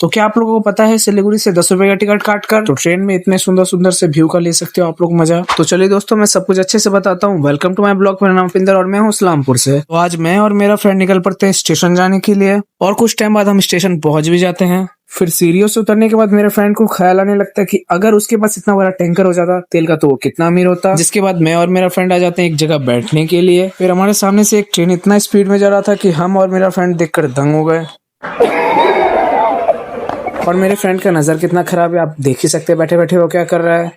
तो क्या आप लोगों को पता है सिलीगुड़ी से 10 रुपए का टिकट काट कर तो ट्रेन में इतने सुंदर सुंदर से व्यू का ले सकते हो आप लोग मजा। तो चलिए दोस्तों, मैं सब कुछ अच्छे से बताता हूँ। Welcome to my blog. मेरा नाम पिंदर और मैं हूँ इस्लामपुर से। तो आज मैं और मेरा फ्रेंड निकल पड़ते हैं स्टेशन जाने के लिए और कुछ टाइम बाद हम स्टेशन पहुंच भी जाते हैं। फिर सीढ़ियों से उतरने के बाद मेरे फ्रेंड को ख्याल आने लगता है कि अगर उसके पास इतना बड़ा टैंकर हो जाता तेल का तो वो कितना अमीर होता। जिसके बाद मैं और मेरा फ्रेंड आ जाते हैं एक जगह बैठने के लिए। फिर हमारे सामने से एक ट्रेन इतना स्पीड में जा रहा था कि हम और मेरा फ्रेंड देखकर दंग हो गए। और मेरे फ्रेंड का नजर कितना खराब है, आप देख ही सकते हैं बैठे बैठे वो क्या कर रहा है।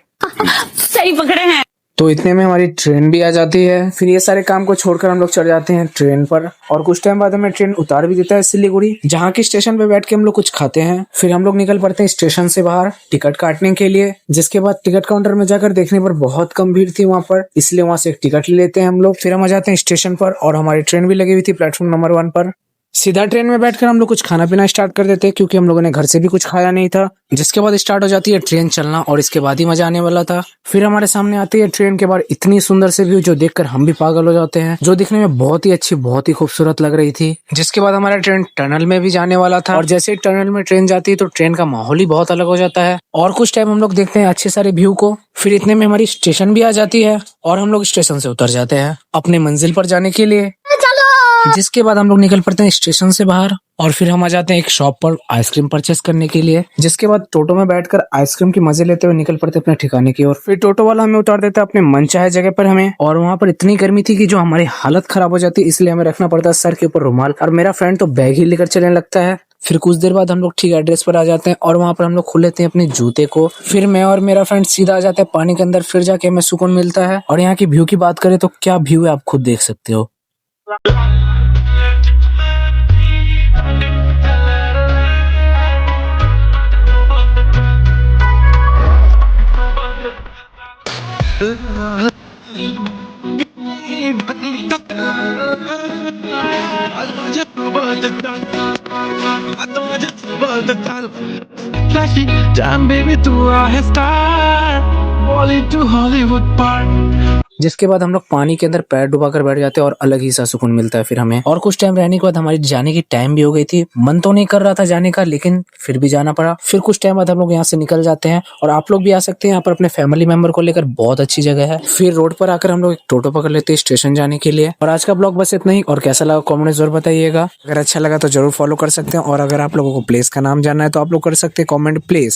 सही पकड़े हैं। तो इतने में हमारी ट्रेन भी आ जाती है। फिर ये सारे काम को छोड़कर हम लोग चढ़ जाते हैं ट्रेन पर और कुछ टाइम बाद हमें ट्रेन उतार भी देता है सिलीगुड़ी, जहाँ की स्टेशन पे बैठ के हम लोग कुछ खाते हैं। फिर हम लोग निकल पड़ते हैं स्टेशन से बाहर टिकट काटने के लिए। जिसके बाद टिकट काउंटर में जाकर देखने पर बहुत कम भीड़ थी वहाँ पर, इसलिए वहाँ से एक टिकट ले लेते हैं हम लोग। फिर हम आ जाते हैं स्टेशन पर और हमारी ट्रेन भी लगी हुई थी प्लेटफॉर्म नंबर 1 पर। सीधा ट्रेन में बैठकर हम लोग कुछ खाना पीना स्टार्ट कर देते हैं क्योंकि हम लोगों ने घर से भी कुछ खाया नहीं था। जिसके बाद स्टार्ट हो जाती है ट्रेन चलना और इसके बाद ही मजा आने वाला था। फिर हमारे सामने आती है ट्रेन के बाद इतनी सुंदर से व्यू जो देखकर हम भी पागल हो जाते हैं, जो दिखने में बहुत ही अच्छी बहुत ही खूबसूरत लग रही थी। जिसके बाद हमारा ट्रेन टनल में भी जाने वाला था और जैसे ही टनल में ट्रेन जाती है तो ट्रेन का माहौल ही बहुत अलग हो जाता है और कुछ टाइम हम लोग देखते हैं अच्छे सारे व्यू को। फिर इतने में हमारी स्टेशन भी आ जाती है और हम लोग स्टेशन से उतर जाते हैं अपने मंजिल पर जाने के लिए। जिसके बाद हम लोग निकल पड़ते हैं स्टेशन से बाहर और फिर हम आ जाते हैं एक शॉप पर आइसक्रीम परचेस करने के लिए। जिसके बाद टोटो में बैठकर आइसक्रीम की मजे लेते हुए निकल पड़ते अपने ठिकाने की ओर। फिर टोटो वाला हमें उतार देता है अपने मनचाहे जगह पर हमें, और वहाँ पर इतनी गर्मी थी कि जो हमारी हालत खराब हो जाती, इसलिए हमें रखना पड़ता है सर के ऊपर रुमाल और मेरा फ्रेंड तो बैग ही लेकर चलने लगता है। फिर कुछ देर बाद हम लोग ठीक एड्रेस पर आ जाते हैं और वहाँ पर हम लोग खोल लेते हैं अपने जूते को। फिर मैं और मेरा फ्रेंड सीधा आ जाते हैं पानी के अंदर। फिर जाके हमें सुकून मिलता है और यहाँ की व्यू की बात करें तो क्या व्यू है आप खुद देख सकते हो। Flashy, damn baby, तू है star, Bollywood to Hollywood part. जिसके बाद हम लोग पानी के अंदर पैर डुबाकर बैठ जाते हैं और अलग ही सा सुकून मिलता है फिर हमें। और कुछ टाइम रहने के बाद हमारी जाने की टाइम भी हो गई थी। मन तो नहीं कर रहा था जाने का, लेकिन फिर भी जाना पड़ा। फिर कुछ टाइम बाद हम लोग यहाँ से निकल जाते हैं और आप लोग भी आ सकते हैं यहाँ पर अपने फैमिली मेंबर को लेकर, बहुत अच्छी जगह है। फिर रोड पर आकर हम लोग एक टोटो पकड़ लेते हैं स्टेशन जाने के लिए। और आज का ब्लॉग बस इतना ही, और कैसा लगा कमेंट में जरूर बताइएगा। अगर अच्छा लगा तो जरूर फॉलो कर सकते हैं और अगर आप लोगों को प्लेस का नाम जानना है तो आप लोग कर सकते हैं कॉमेंट प्लेस।